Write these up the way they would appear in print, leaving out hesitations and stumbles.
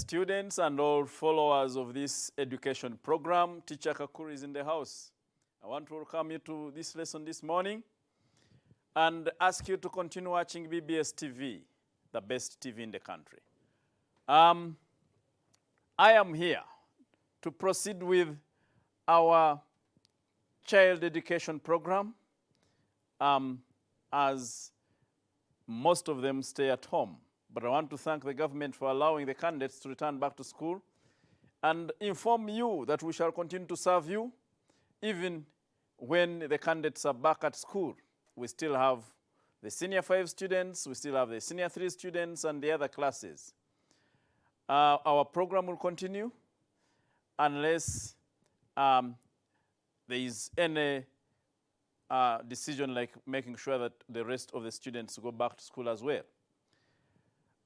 Students and all followers of this education program, Teacher Kakuru is in the house. I want to welcome you to this lesson this morning and ask you to continue watching BBS TV, the best TV in the country. I am here to proceed with our child education program as most of them stay at home. But I want to thank the government for allowing the candidates to return back to school and inform you that we shall continue to serve you even when the candidates are back at school. We still have the senior 5 students, we still have the senior 3 students and the other classes. Our program will continue unless there is any decision like making sure that the rest of the students go back to school as well.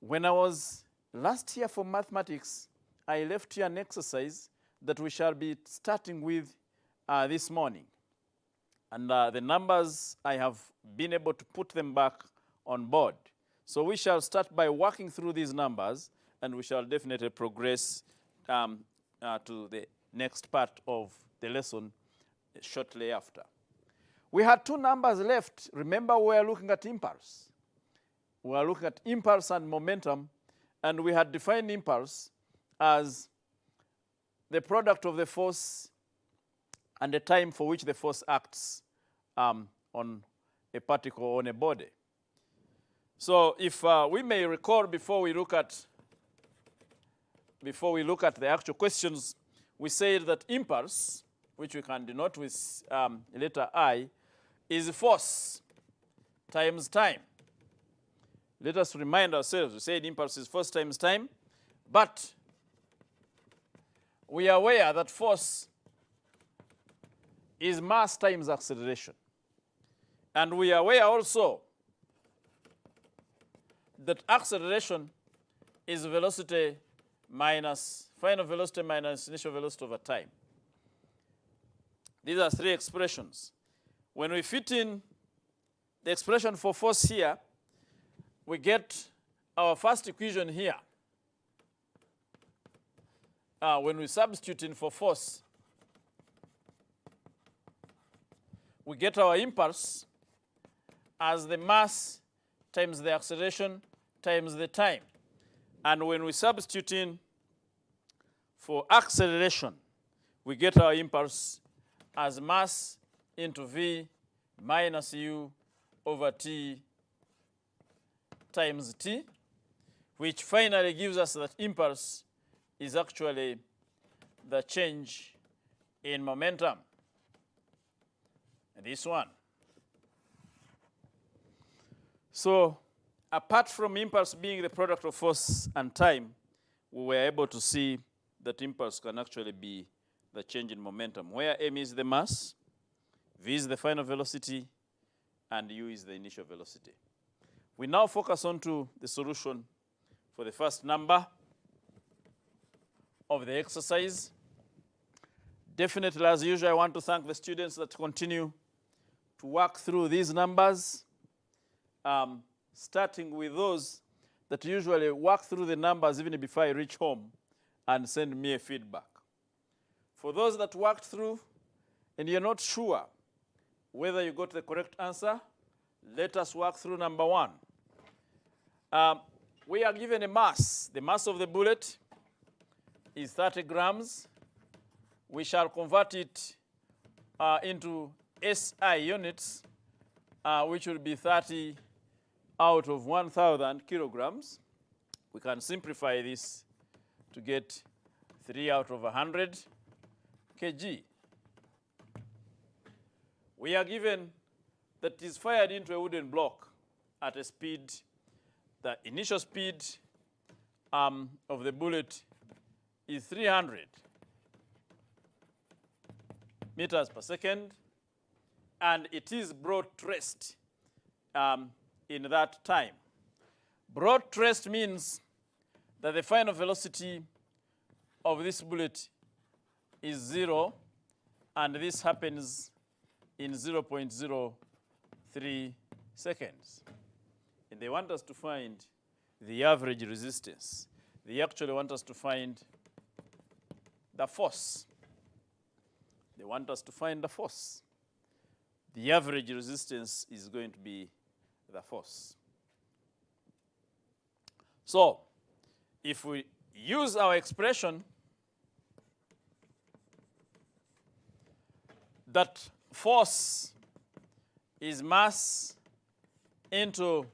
When I was last year for mathematics, I left here an exercise that we shall be starting with this morning. And the numbers, I have been able to put them back on board. So we shall start by working through these numbers, and we shall definitely progress to the next part of the lesson shortly after. We had 2 numbers left. Remember, we were looking at impulse. We are looking at impulse and momentum, and we had defined impulse as the product of the force and the time for which the force acts on a particle or on a body. So if we may recall before we look at the actual questions, we said that impulse, which we can denote with letter I, is force times time. Let us remind ourselves, we said impulse is force times time, but we are aware that force is mass times acceleration. And we are aware also that acceleration is velocity minus final velocity minus initial velocity over time. These are 3 expressions. When we fit in the expression for force here, we get our first equation here. When we substitute in for force, we get our impulse as the mass times the acceleration times the time. And when we substitute in for acceleration, we get our impulse as mass into v minus u over t times t, which finally gives us that impulse is actually the change in momentum. This one. So apart from impulse being the product of force and time, we were able to see that impulse can actually be the change in momentum, where m is the mass, v is the final velocity, and u is the initial velocity. We now focus on to the solution for the first number of the exercise. Definitely, as usual, I want to thank the students that continue to work through these numbers, starting with those that usually work through the numbers even before I reach home and send me a feedback. For those that worked through and you're not sure whether you got the correct answer, let us work through number 1. We are given a mass. The mass of the bullet is 30 grams. We shall convert it into SI units, which will be 30 out of 1,000 kilograms. We can simplify this to get 3 out of 100 kg. We are given that is fired into a wooden block at a speed, the initial speed of the bullet is 300 meters per second, and it is broad traced in that time. Broad traced means that the final velocity of this bullet is 0, and this happens in 0.03 seconds. And they want us to find the average resistance. They actually want us to find the force. They want us to find the force. The average resistance is going to be the force. So, if we use our expression that force is mass into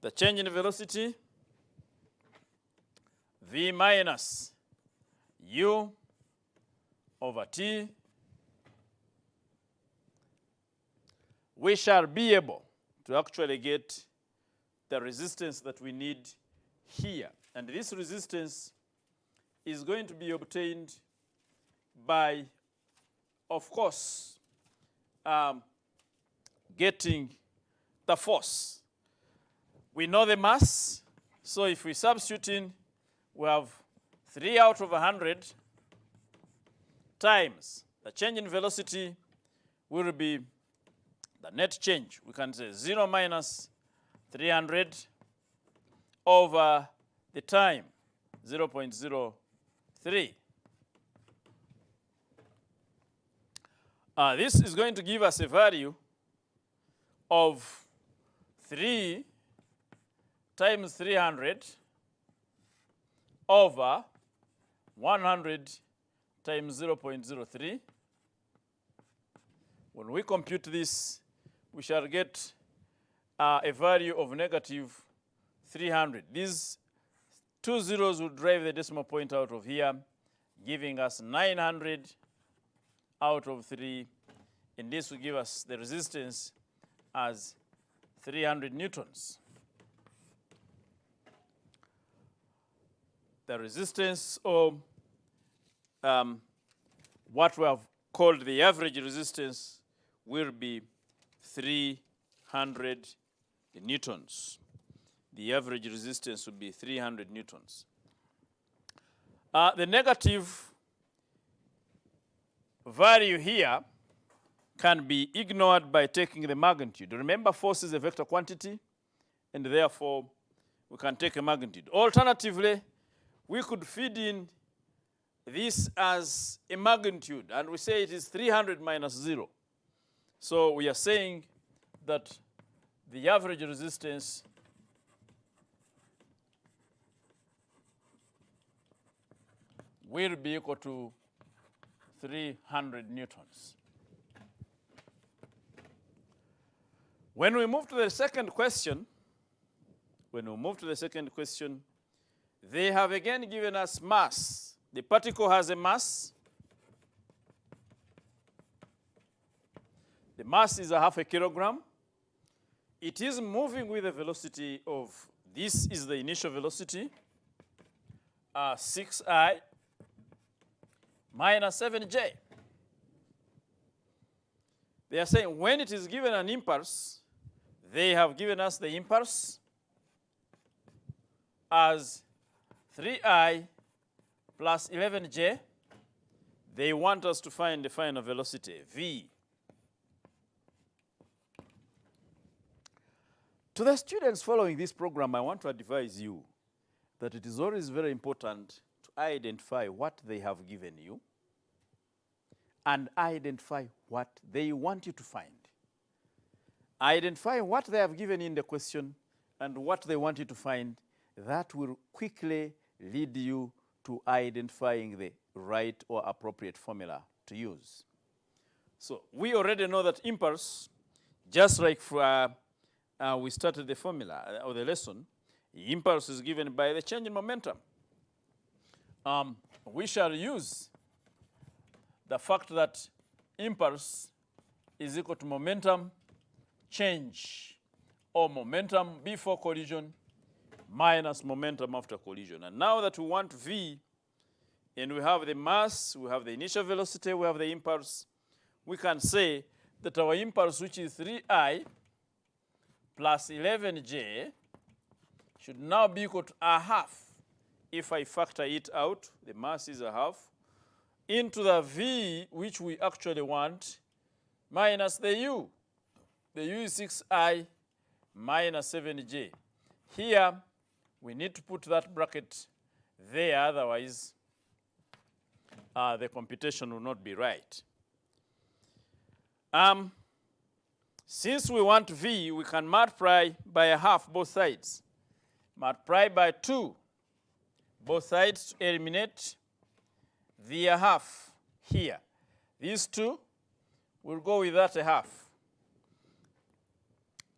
the change in velocity, V minus U over T, we shall be able to actually get the resistance that we need here. And this resistance is going to be obtained by, of course, getting the force. We know the mass, so if we substitute in, we have 3 out of 100 times the change in velocity will be the net change. We can say 0 minus 300 over the time, 0.03. This is going to give us a value of 3 times 300 over 100 times 0.03. When we compute this, we shall get a value of negative 300. These 2 zeros will drive the decimal point out of here, giving us 900 out of 3. And this will give us the resistance as 300 newtons. The resistance, or what we have called the average resistance, will be 300 newtons. The average resistance will be 300 newtons. The negative value here can be ignored by taking the magnitude. Remember, force is a vector quantity, and therefore we can take a magnitude. Alternatively, we could feed in this as a magnitude, and we say it is 300 minus 0. So we are saying that the average resistance will be equal to 300 newtons. When we move to the second question, they have again given us mass. The particle has a mass. The mass is 0.5 kilogram. It is moving with a velocity of, this is the initial velocity, 6I minus 7J. They are saying when it is given an impulse, they have given us the impulse as 3I plus 11J. They want us to find the final velocity, V. To the students following this program, I want to advise you that it is always very important to identify what they have given you and identify what they want you to find. Identify what they have given in the question and what they want you to find. That will quickly lead you to identifying the right or appropriate formula to use. So we already know that impulse, just like we started the formula or the lesson, impulse is given by the change in momentum. We shall use the fact that impulse is equal to momentum change, or momentum before collision minus momentum after collision. And now that we want V, and we have the mass, we have the initial velocity, we have the impulse, we can say that our impulse, which is 3I plus 11J, should now be equal to 1/2. If I factor it out, the mass is 1/2, into the V, which we actually want, minus the U. The U is 6I minus 7J. Here, we need to put that bracket there, otherwise the computation will not be right. Since we want v, we can multiply by a half both sides. Multiply by 2 both sides to eliminate the half here. These two will go with that a half.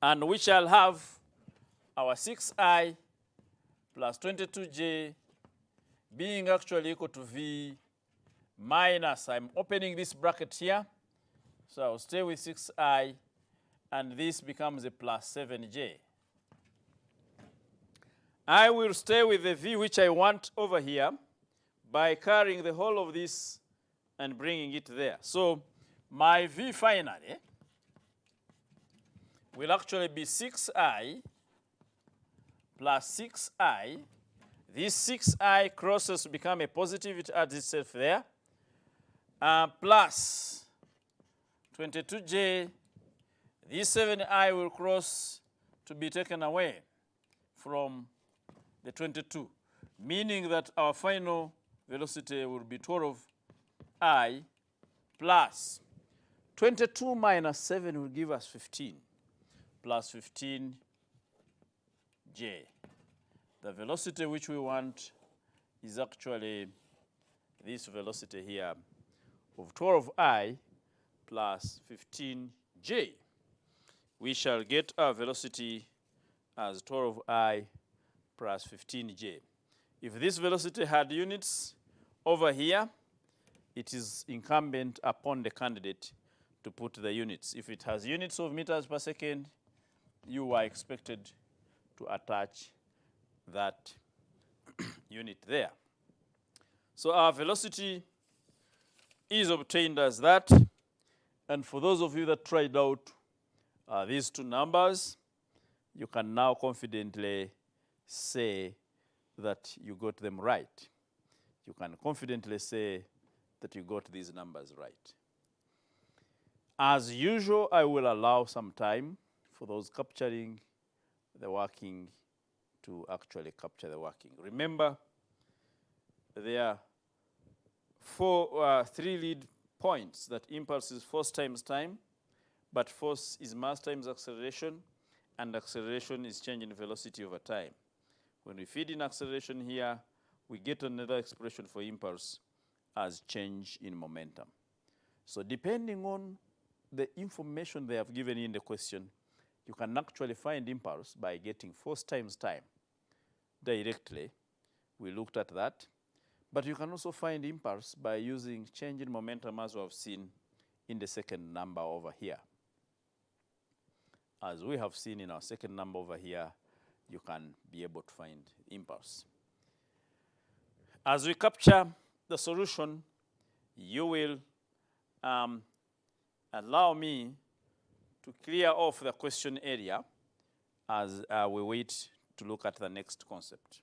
And we shall have our 6i plus 22j being actually equal to v minus, I'm opening this bracket here, so I'll stay with 6i, and this becomes a plus 7j. I will stay with the v which I want over here by carrying the whole of this and bringing it there. So my v finally will actually be 6i plus 6i. This 6i crosses to become a positive, it adds itself there, plus 22j. This 7i will cross to be taken away from the 22, meaning that our final velocity will be 12i plus 22 minus 7 will give us 15 plus 15j. The velocity which we want is actually this velocity here of 12i plus 15j. We shall get our velocity as 12i plus 15j. If this velocity had units over here, it is incumbent upon the candidate to put the units. If it has units of meters per second, you are expected to attach that unit there. So our velocity is obtained as that. And for those of you that tried out these two numbers, you can now confidently say that you got them right. You can confidently say that you got these numbers right. As usual, I will allow some time for those capturing the working to actually capture the working. Remember, there are 3 lead points: that impulse is force times time, but force is mass times acceleration, and acceleration is change in velocity over time. When we feed in acceleration here, we get another expression for impulse as change in momentum. So depending on the information they have given you in the question, you can actually find impulse by getting force times time directly. We looked at that. But you can also find impulse by using change in momentum, as we have seen in the second number over here. As we have seen in our second number over here, you can be able to find impulse. As we capture the solution, you will allow me to clear off the question area as we wait to look at the next concept.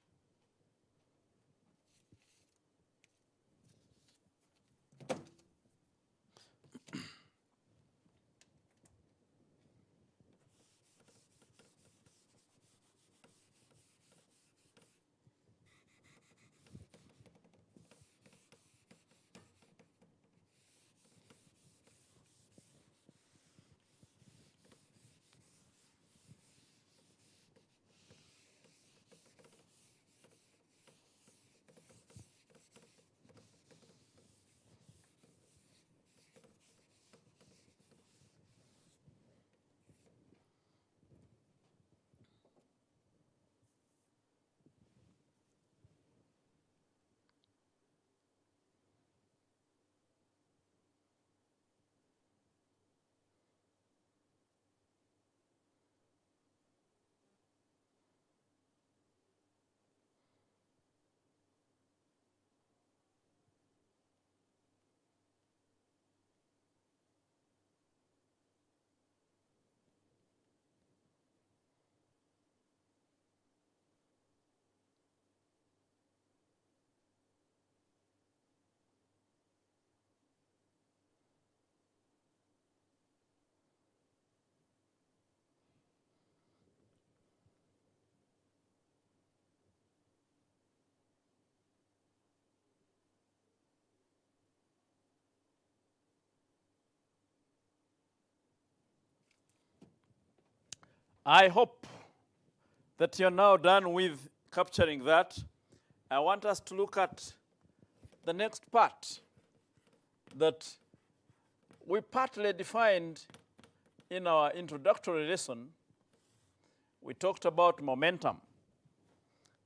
I hope that you're now done with capturing that. I want us to look at the next part that we partly defined in our introductory lesson. We talked about momentum.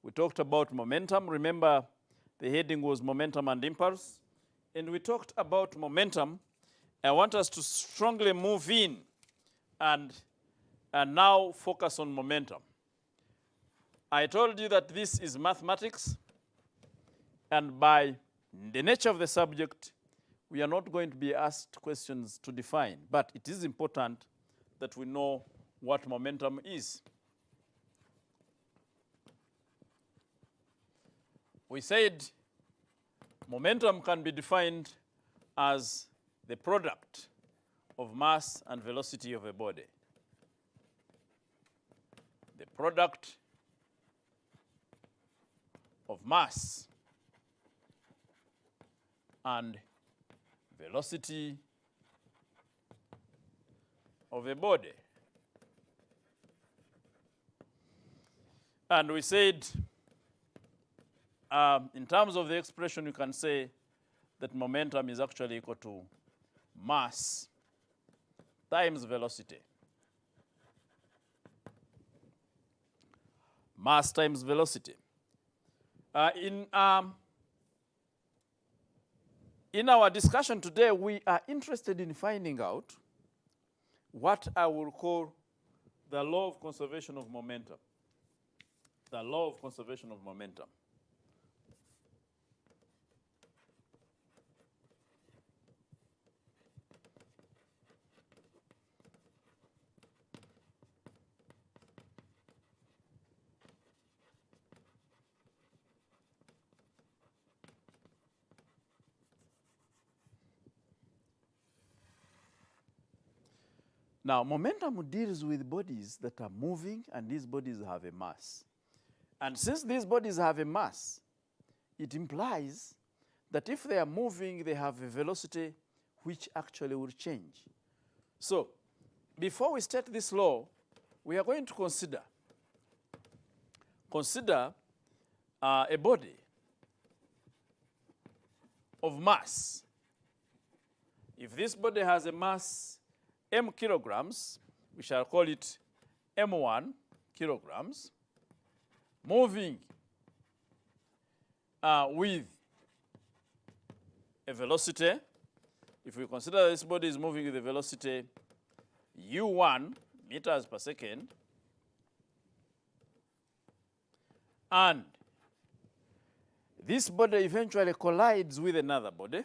We talked about momentum. Remember, the heading was momentum and impulse. And we talked about momentum. I want us to strongly move in and now focus on momentum. I told you that this is mathematics, and by the nature of the subject, we are not going to be asked questions to define, but it is important that we know what momentum is. We said momentum can be defined as the product of mass and velocity of a body. The product of mass and velocity of a body. And we said, in terms of the expression, you can say that momentum is actually equal to mass times velocity. Mass times velocity. In our discussion today, we are interested in finding out what I will call the law of conservation of momentum. The law of conservation of momentum. Now, momentum deals with bodies that are moving, and these bodies have a mass. And since these bodies have a mass, it implies that if they are moving, they have a velocity which actually will change. So, before we state this law, we are going to consider a body of mass. If this body has a mass m kilograms, we shall call it m1 kilograms, moving with a velocity. If we consider this body is moving with a velocity u1 meters per second, and this body eventually collides with another body,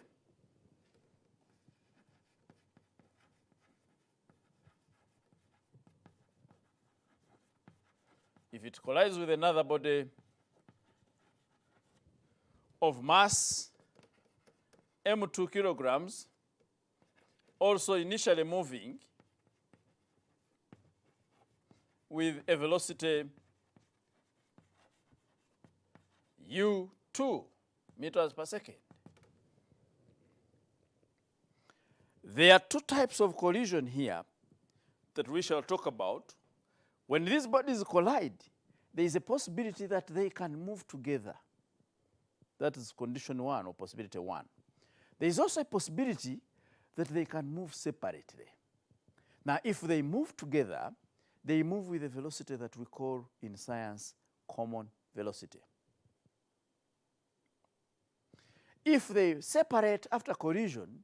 if it collides with another body of mass m2 kilograms, also initially moving with a velocity u2 meters per second. There are two types of collision here that we shall talk about. When these bodies collide, there is a possibility that they can move together. That is condition one, or possibility one. There is also a possibility that they can move separately. Now, if they move together, they move with a velocity that we call in science common velocity. If they separate after collision,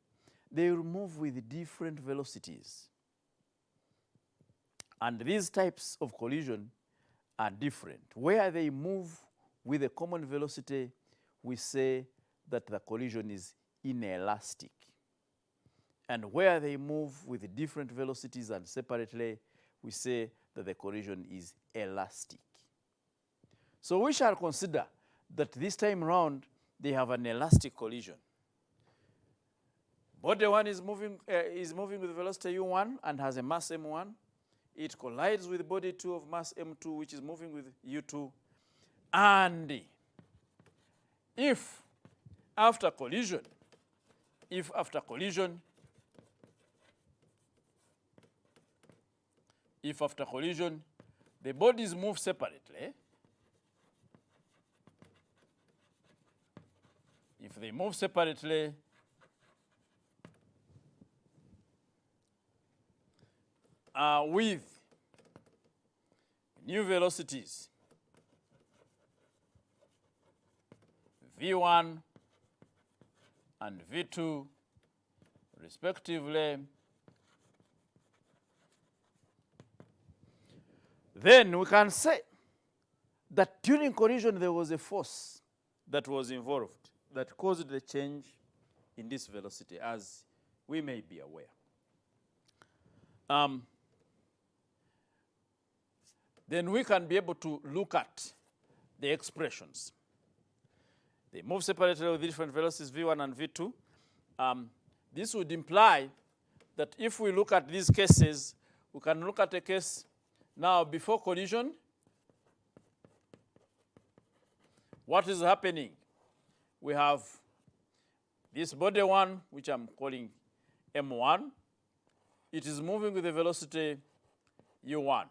they will move with different velocities. And these types of collision are different. Where they move with a common velocity, we say that the collision is inelastic. And where they move with different velocities and separately, we say that the collision is elastic. So we shall consider that this time around, they have an elastic collision. Body one is moving with velocity u1 and has a mass m1. It collides with body 2 of mass m2, which is moving with u2. And if after collision, the bodies move separately, if they move separately, with new velocities v1 and v2 respectively, then we can say that during collision there was a force that was involved that caused the change in this velocity, as we may be aware. Then we can be able to look at the expressions. They move separately with different velocities, v1 and v2. This would imply that if we look at these cases, we can look at a case now before collision. What is happening? We have this body 1, which I'm calling m1. It is moving with the velocity u1.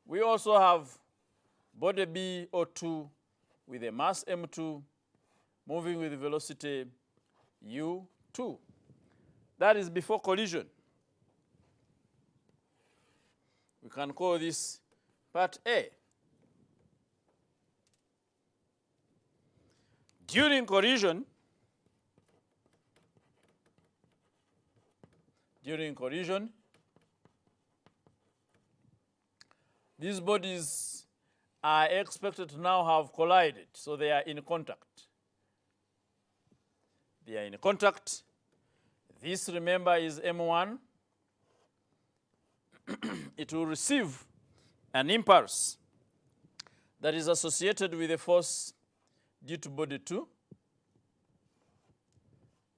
We also have body B or 2 with a mass m2 moving with the velocity u2. That is before collision. We can call this part A. During collision, these bodies are expected to now have collided, so they are in contact. They are in contact. This, remember, is m1. It will receive an impulse that is associated with a force due to body 2.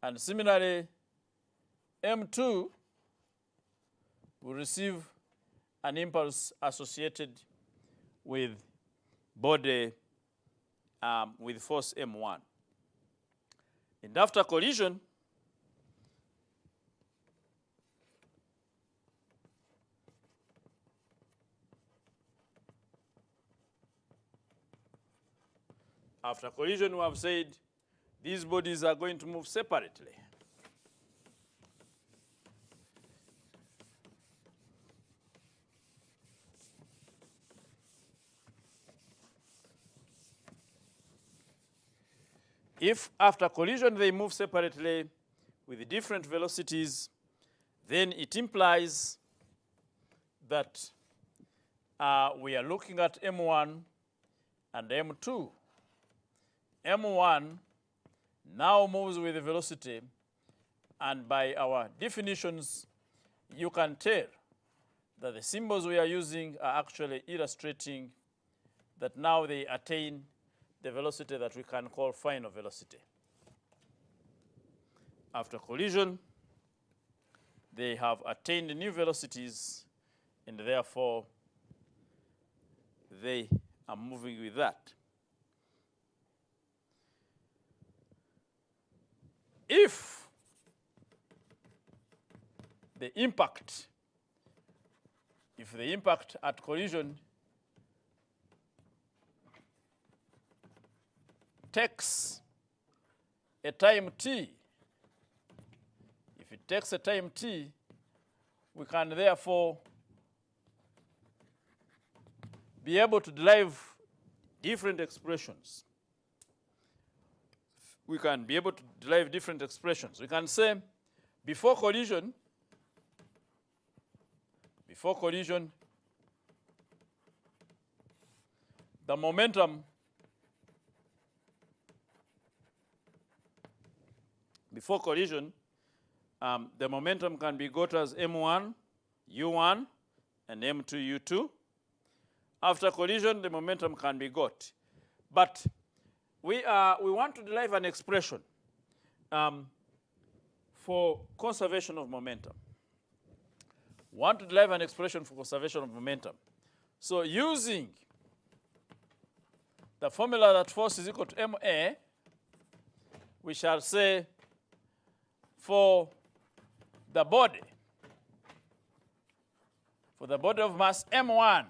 And similarly, m2 will receive an impulse associated with body with force m1. And after collision, we have said these bodies are going to move separately. If after collision they move separately with different velocities, then it implies that we are looking at m1 and m2. m1 now moves with the velocity, and by our definitions, you can tell that the symbols we are using are actually illustrating that now they attain the velocity that we can call final velocity. After collision, they have attained new velocities, and therefore they are moving with that. If the impact at collision takes a time t, if it takes a time t, we can therefore be able to derive different expressions. We can be able to derive different expressions. We can say before collision, the momentum can be got as m1, u1, and m2, u2. After collision, the momentum can be got. But we want to derive an expression for conservation of momentum. So using the formula that force is equal to ma, we shall say for the body of mass m1,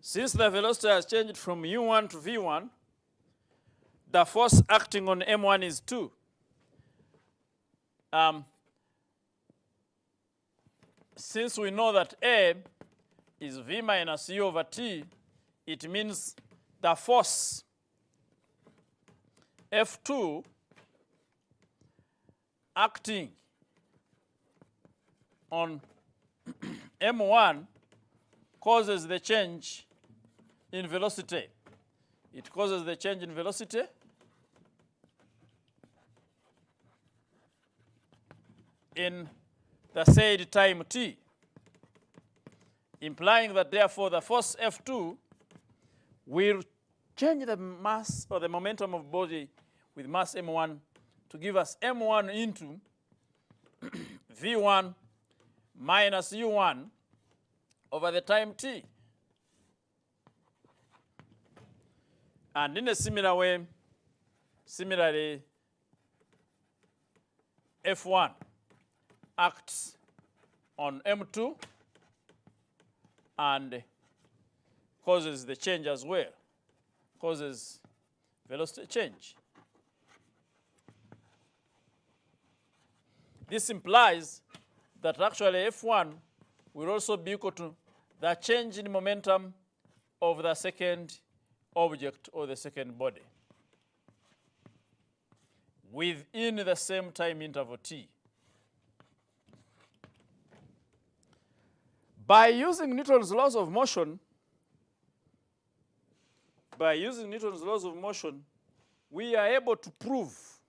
Since the velocity has changed from u1 to v1, the force acting on m1 is 2. Since we know that A is v minus u over t, it means the force F2 acting on m1 causes the change in velocity. It causes the change in velocity in the said time t, implying that therefore the force F2 will change the mass or the momentum of body with mass m1 to give us m1 into v1 minus u1 over the time t. And in a similar way, similarly, F1 acts on M2 and causes the change as well, causes velocity change. This implies that actually F1 will also be equal to the change in momentum of the second object or the second body within the same time interval t. By using Newton's laws of motion, we are able to prove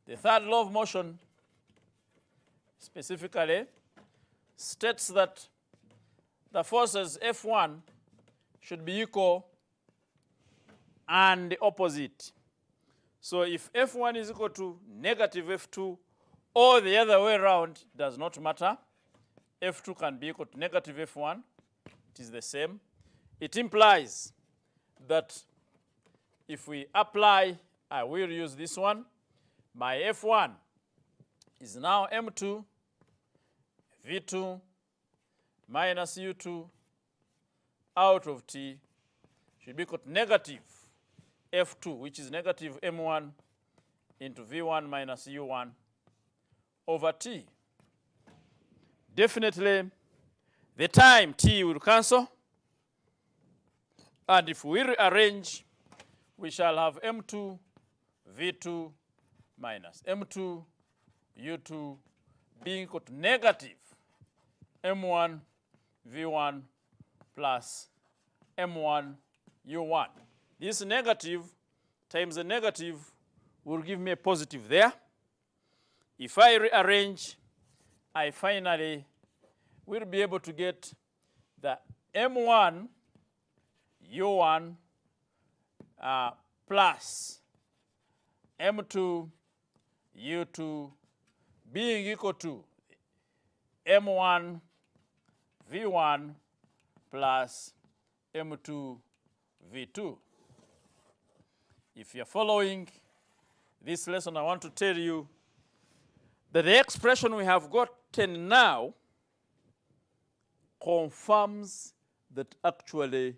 the third law of motion specifically states that the forces F1 should be equal and opposite. So if F1 is equal to negative F2 or the other way around, does not matter. F2 can be equal to negative F1. It is the same. It implies that if we apply, I will use this one, my F1 is now M2 V2 minus U2 out of T should be equal to negative F2, which is negative M1 into V1 minus U1 over T. Definitely, the time T will cancel. And if we rearrange, we shall have M2 V2 minus M2 U2 being equal to negative M1 V1 plus M1 U1. This negative times the negative will give me a positive there. If I rearrange, I finally will be able to get the M1 U1 plus M2 U2 being equal to M1 V1 plus M2 V2. If you're following this lesson, I want to tell you that the expression we have gotten now confirms that actually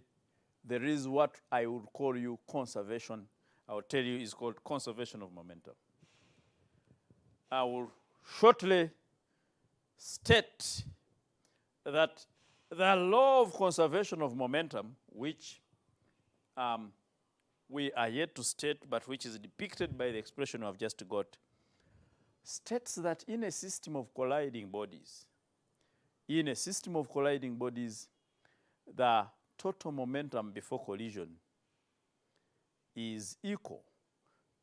there is what I would call you conservation. I will tell you is called conservation of momentum. I will shortly state that the law of conservation of momentum, which we are yet to state, but which is depicted by the expression I've just got, states that in a system of colliding bodies, the total momentum before collision is equal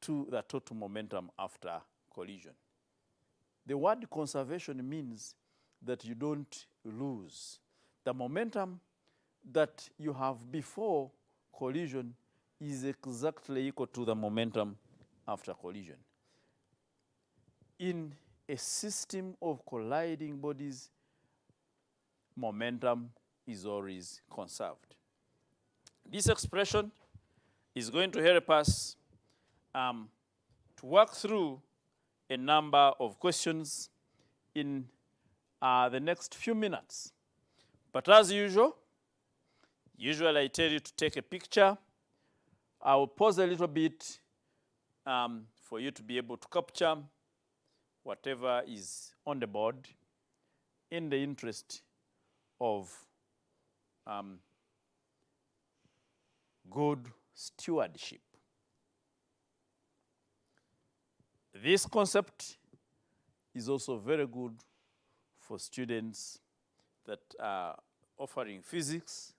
to the total momentum after collision. The word conservation means that you don't lose. The momentum that you have before collision is exactly equal to the momentum after collision. In a system of colliding bodies, momentum is always conserved. This expression is going to help us to work through a number of questions in the next few minutes. But as usual, usually I tell you to take a picture. I will pause a little bit for you to be able to capture whatever is on the board in the interest of good stewardship. This concept is also very good for students that are offering physics,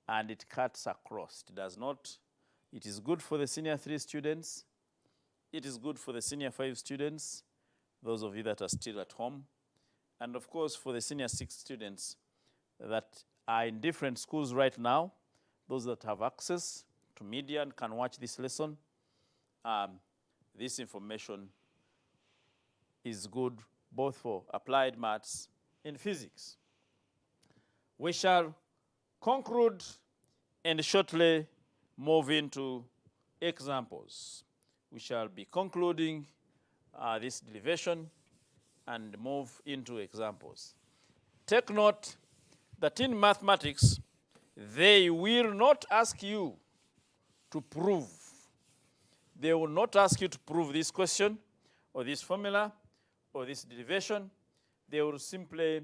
and it cuts across. It does not. It is good for the senior 3 students. It is good for the senior 5 students, those of you that are still at home. And of course, for the senior 6 students that are in different schools right now, those that have access to media and can watch this lesson, this information is good both for applied maths and physics. We shall conclude and shortly move into examples. We shall be concluding this derivation and move into examples. Take note that in mathematics, they will not ask you to prove. They will not ask you to prove this question or this formula or this derivation. They will simply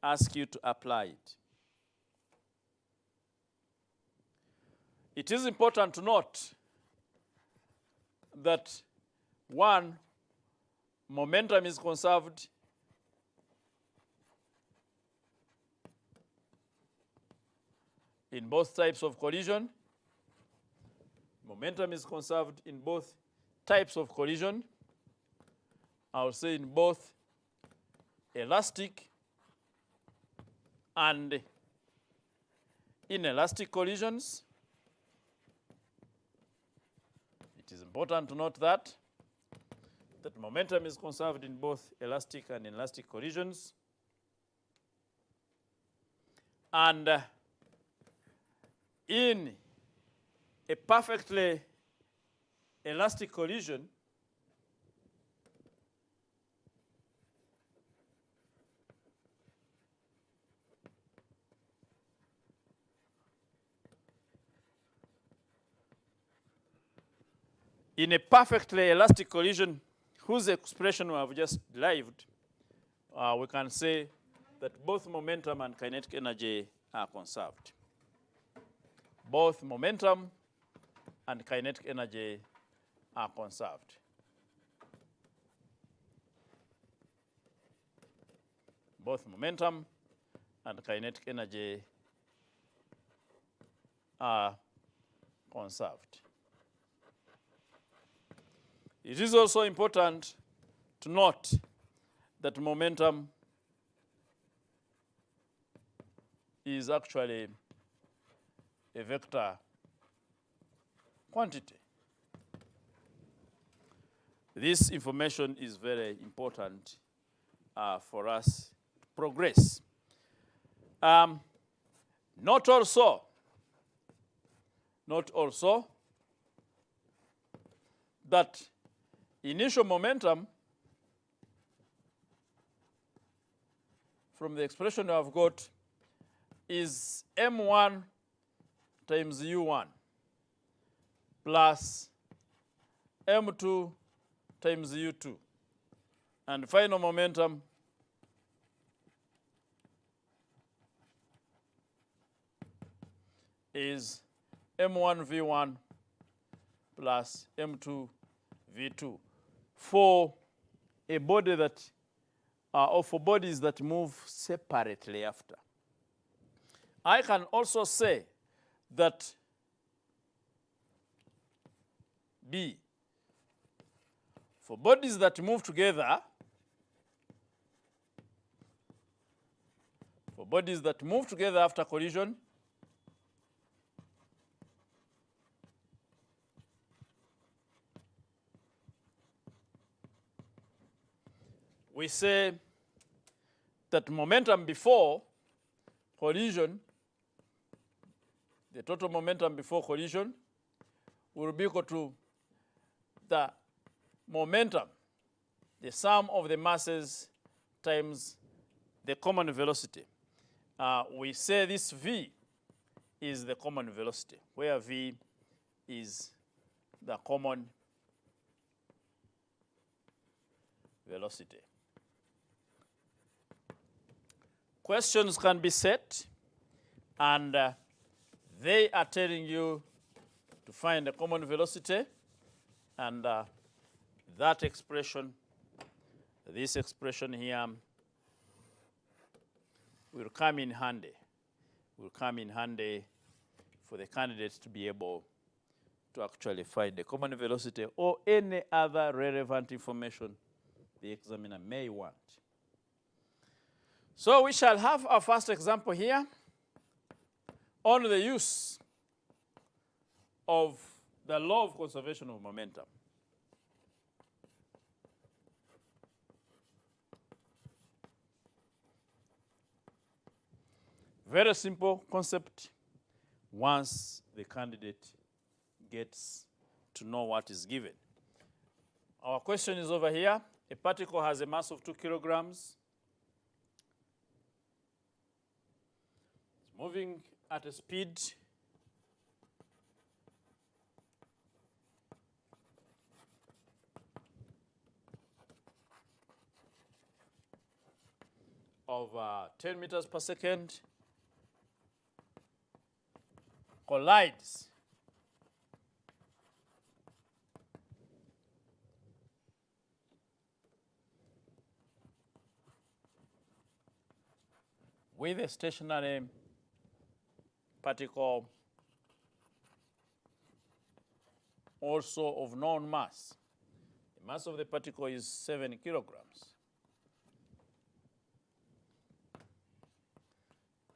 ask you to apply it. It is important to note that, one, momentum is conserved in both types of collision. Momentum is conserved in both types of collision. I will say in both elastic and inelastic collisions. It is important to note that momentum is conserved in both elastic and inelastic collisions. And in a perfectly elastic collision, whose expression we have just derived, we can say that both momentum and kinetic energy are conserved. Both momentum and kinetic energy are conserved. Both momentum and kinetic energy are conserved. It is also important to note that momentum is actually a vector quantity. This information is very important for us to progress. Not also that initial momentum from the expression I've got is m1 times u1 plus m2 times u2. And final momentum is m1 v1 plus m2 v2 for a body that, or for bodies that move separately after. I can also say that B, for bodies that move together, after collision, we say that momentum before collision, the total momentum before collision, will be equal to the momentum the sum of the masses times the common velocity. We say this v is the common velocity, where v is the common velocity. Questions can be set, and they are telling you to find the common velocity, and that expression, this expression here, will come in handy. Will come in handy for the candidates to be able to actually find the common velocity or any other relevant information the examiner may want. So we shall have our first example here on the use of the law of conservation of momentum. Very simple concept once the candidate gets to know what is given. Our question is over here. A particle has a mass of 2 kilograms. It's moving at a speed of 10 meters per second, collides with a stationary particle also of known mass. The mass of the particle is 7 kilograms.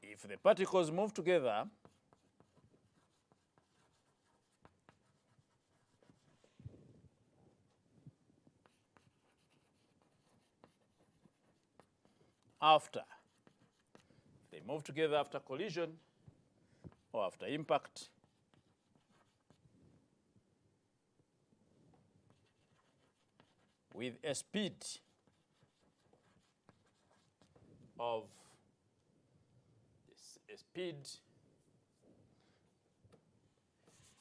If the particles move together, after collision or after impact, with a speed of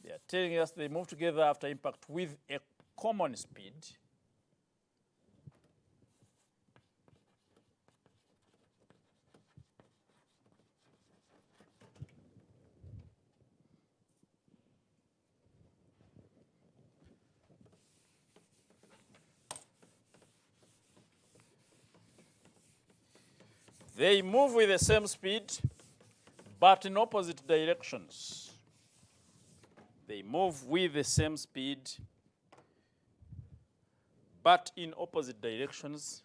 they are telling us they move together after impact with a common speed. They move with the same speed, but in opposite directions. They move with the same speed, but in opposite directions.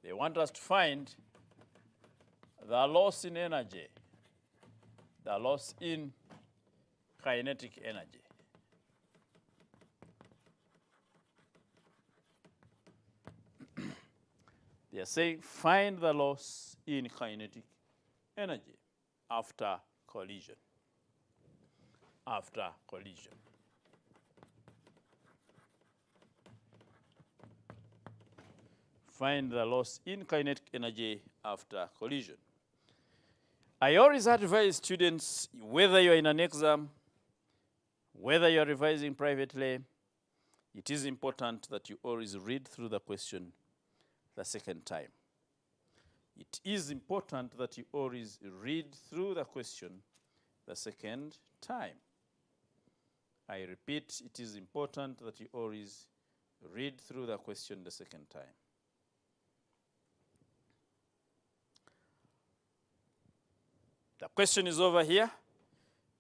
They want us to find the loss in energy, the loss in kinetic energy. They are saying find the loss in kinetic energy after collision. After collision. Find the loss in kinetic energy after collision. I always advise students, whether you're in an exam, whether you're revising privately, it is important that you always read through the question the second time. It is important that you always read through the question the second time. I repeat, it is important that you always read through the question the second time. The question is over here,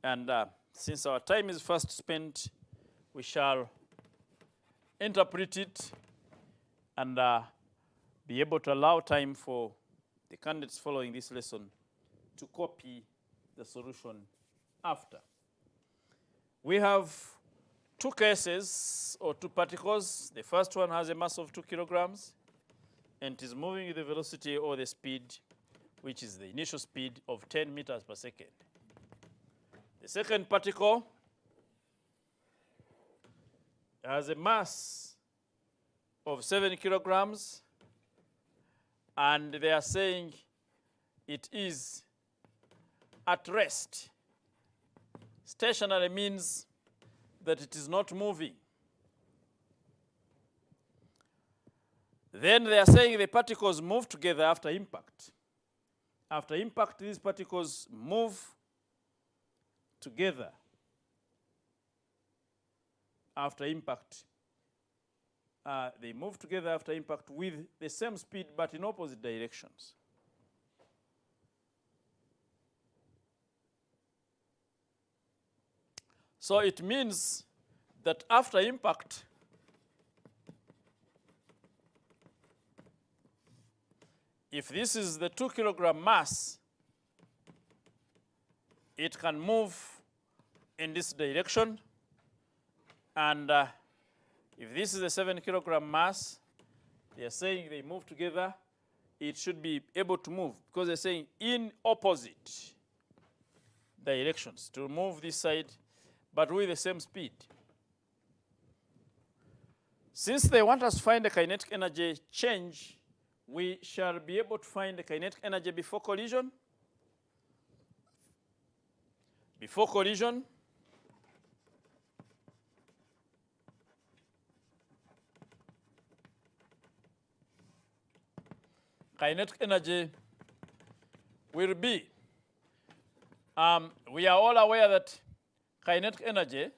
and since our time is fast spent, we shall interpret it and be able to allow time for the candidates following this lesson to copy the solution after. We have two cases or two particles. The first one has a mass of 2 kilograms and is moving with the velocity or the speed which is the initial speed of 10 meters per second. The second particle has a mass of 7 kilograms, and they are saying it is at rest. Stationary means that it is not moving. Then they are saying the particles move together after impact. After impact, these particles move together. After impact, they move together after impact with the same speed but in opposite directions. So it means that after impact, if this is the 2 kilogram mass, it can move in this direction. And if this is a 7 kilogram mass, they are saying they move together, it should be able to move, because they're saying in opposite directions, to move this side, but with the same speed. Since they want us to find the kinetic energy change, we shall be able to find the kinetic energy before collision. Before collision, kinetic energy will be, we are all aware that kinetic energy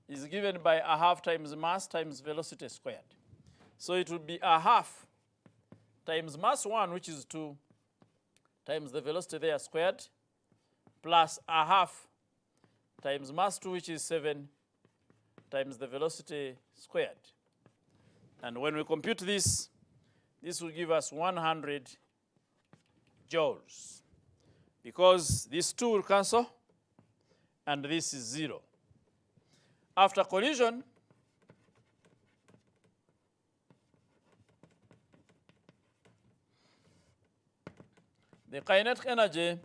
is given by a half times mass times velocity squared. So it will be a half times mass 1, which is 2, times the velocity there squared, plus a half times mass 2, which is 7, times the velocity squared. And when we compute this, this will give us 100 joules, because this 2 will cancel, and this is 0. After collision, the kinetic energy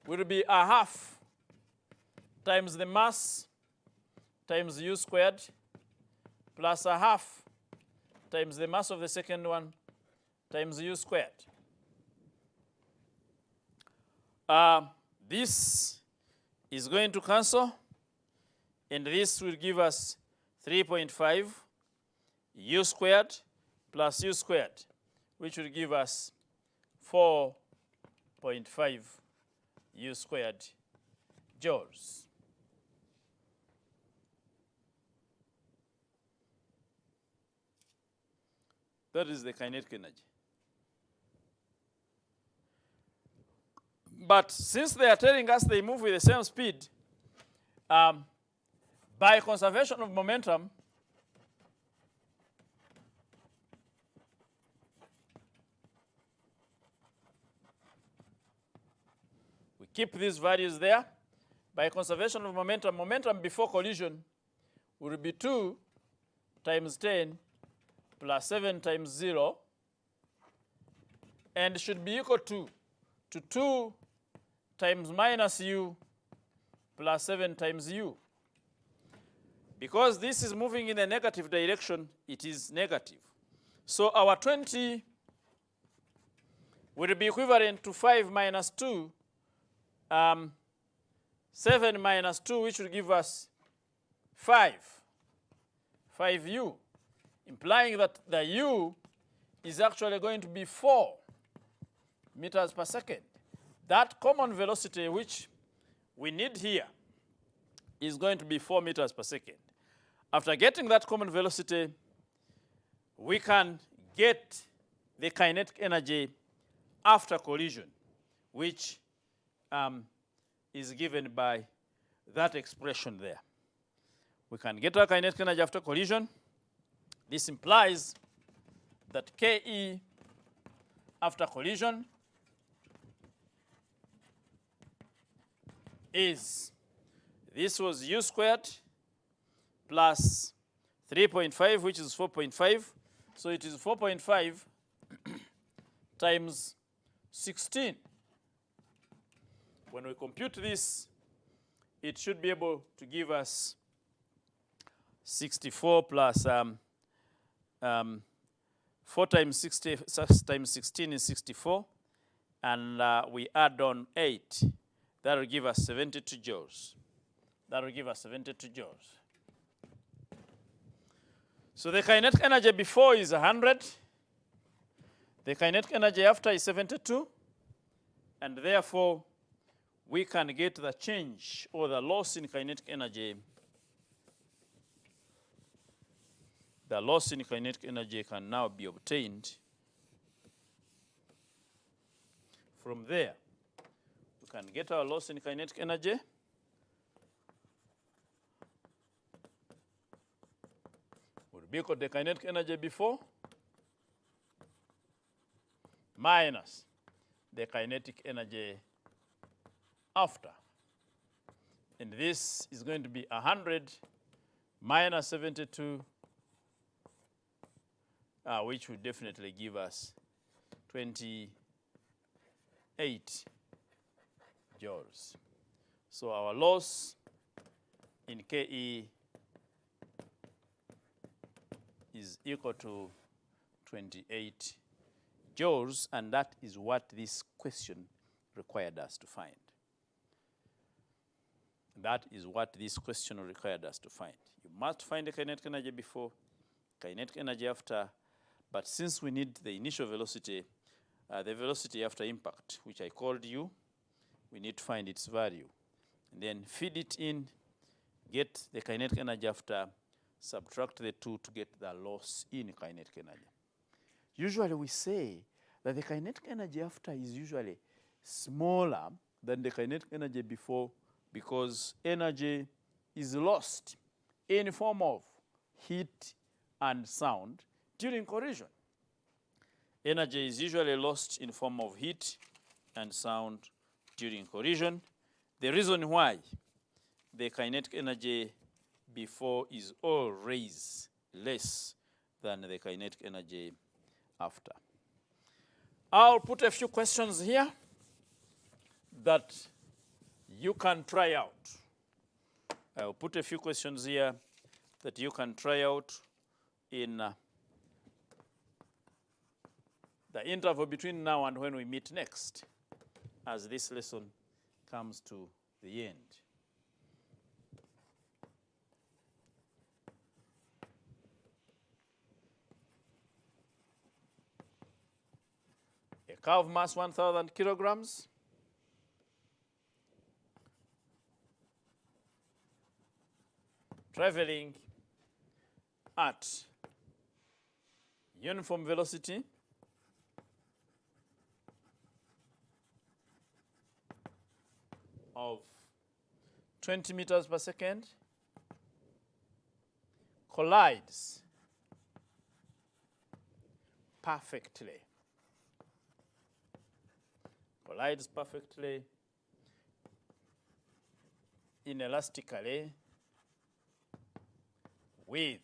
will be a half times the mass times u squared plus a half times the mass of the second one times u squared. This is going to cancel, and this will give us 3.5 u squared plus u squared, which will give us 4.5 u squared joules. That is the kinetic energy. But since they are telling us they move with the same speed, by conservation of momentum, we keep these values there. By conservation of momentum, momentum before collision will be 2 times 10 plus 7 times 0, and should be equal to 2 times minus u plus 7 times u. Because this is moving in a negative direction, it is negative. So our 20 will be equivalent to 5 minus 2, 7 minus 2, which will give us 5u, implying that the u is actually going to be 4 meters per second. That common velocity which we need here is going to be 4 meters per second. After getting that common velocity, we can get the kinetic energy after collision, which is given by that expression there. We can get our kinetic energy after collision. This implies that Ke after collision is, this was u squared plus 3.5, which is 4.5. So it is 4.5 times 16. When we compute this, it should be able to give us 64 plus 4 times 60 times 16 is 64, and we add on 8. That will give us 72 joules. That will give us 72 joules. So the kinetic energy before is 100. The kinetic energy after is 72. And therefore, we can get the change or the loss in kinetic energy. The loss in kinetic energy can now be obtained from there. We can get our loss in kinetic energy. Would be equal to the kinetic energy before minus the kinetic energy after. And this is going to be 100 minus 72, which would definitely give us 28 joules. So our loss in KE is equal to 28 joules, and that is what this question required us to find. That is what this question required us to find. You must find the kinetic energy before, kinetic energy after, but since we need the initial velocity, the velocity after impact, which I called u, we need to find its value. And then feed it in, get the kinetic energy after, subtract the two to get the loss in kinetic energy. Usually we say that the kinetic energy after is usually smaller than the kinetic energy before because energy is lost in form of heat and sound during collision. Energy is usually lost in form of heat and sound during collision. The reason why the kinetic energy before is always less than the kinetic energy after. I'll put a few questions here that you can try out. I'll put a few questions here that you can try out in the interval between now and when we meet next, as this lesson comes to the end. A car of mass 1,000 kilograms traveling at uniform velocity of 20 meters per second collides perfectly. Collides perfectly inelastically with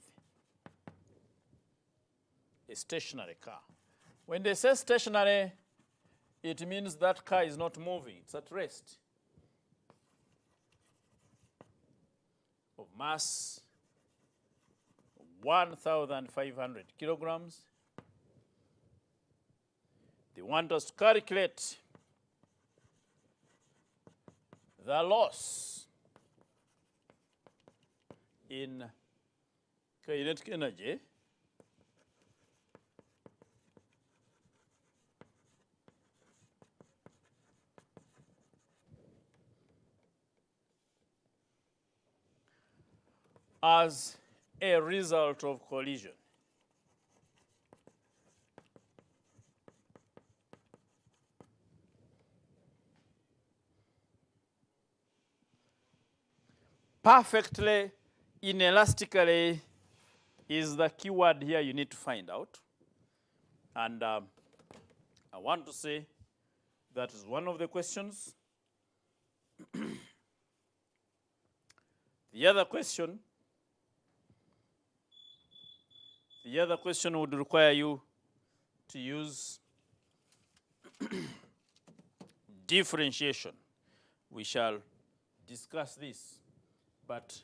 a stationary car. When they say stationary, it means that car is not moving, it's at rest. Of mass 1,500 kilograms. They want us to calculate the loss in kinetic energy as a result of collision. Perfectly inelastically is the keyword here you need to find out. And I want to say that is one of the questions. The other question would require you to use differentiation. We shall discuss this, but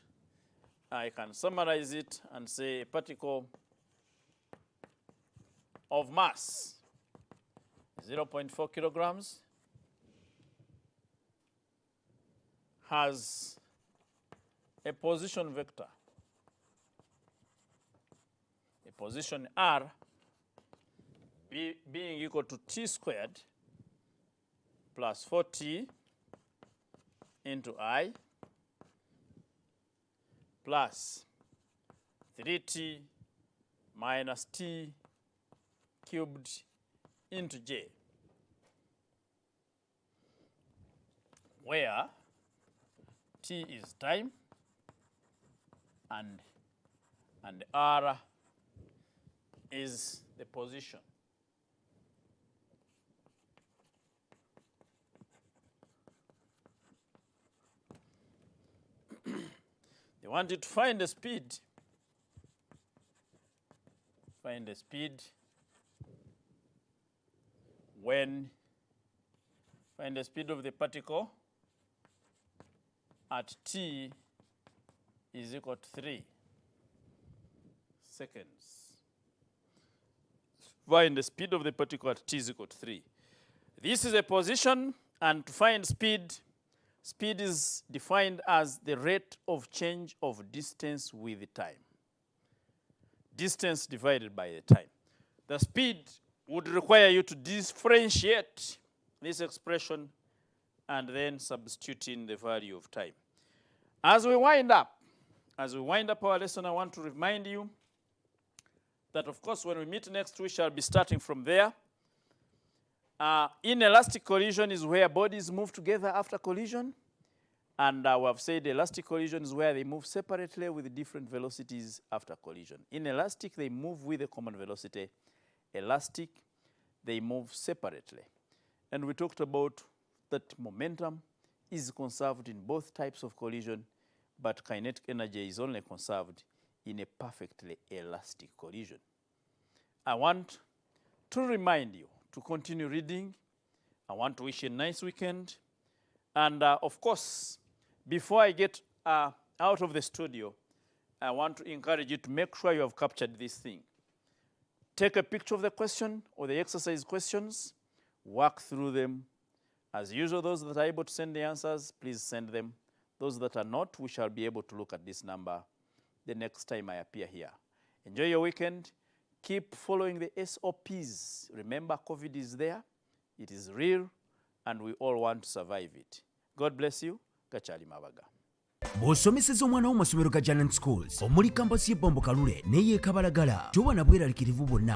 I can summarize it and say a particle of mass 0.4 kilograms has a position vector, a position r being equal to t squared plus 4t into I plus 3t minus t cubed into j, where t is time and r is the position. They wanted to find the speed. Find the speed find the speed of the particle at t is equal to 3 seconds. Find the speed of the particle at t is equal to 3. This is a position, and to find speed, speed is defined as the rate of change of distance with the time. Distance divided by the time. The speed would require you to differentiate this expression and then substitute in the value of time. As we wind up our lesson, I want to remind you that, of course, when we meet next, we shall be starting from there. Inelastic collision is where bodies move together after collision. And we have said elastic collision is where they move separately with different velocities after collision. Inelastic, they move with a common velocity. Elastic, they move separately. And we talked about that momentum is conserved in both types of collision, but kinetic energy is only conserved in a perfectly elastic collision. I want to remind you to continue reading. I want to wish you a nice weekend. And of course, before I get out of the studio, I want to encourage you to make sure you have captured this thing. Take a picture of the question or the exercise questions, work through them. As usual, those that are able to send the answers, please send them. Those that are not, we shall be able to look at this number the next time I appear here. Enjoy your weekend. Keep following the SOPs. Remember, COVID is there. It is real, and we all want to survive it. God bless you. Gachali Mabaga. Bw'osomeseza omwana wo mu masomero ga Giant Schools omuli kampasi y'e Bombo Kalule n'ey'e Kabalagala, toba na bweraliikirivu bwonna.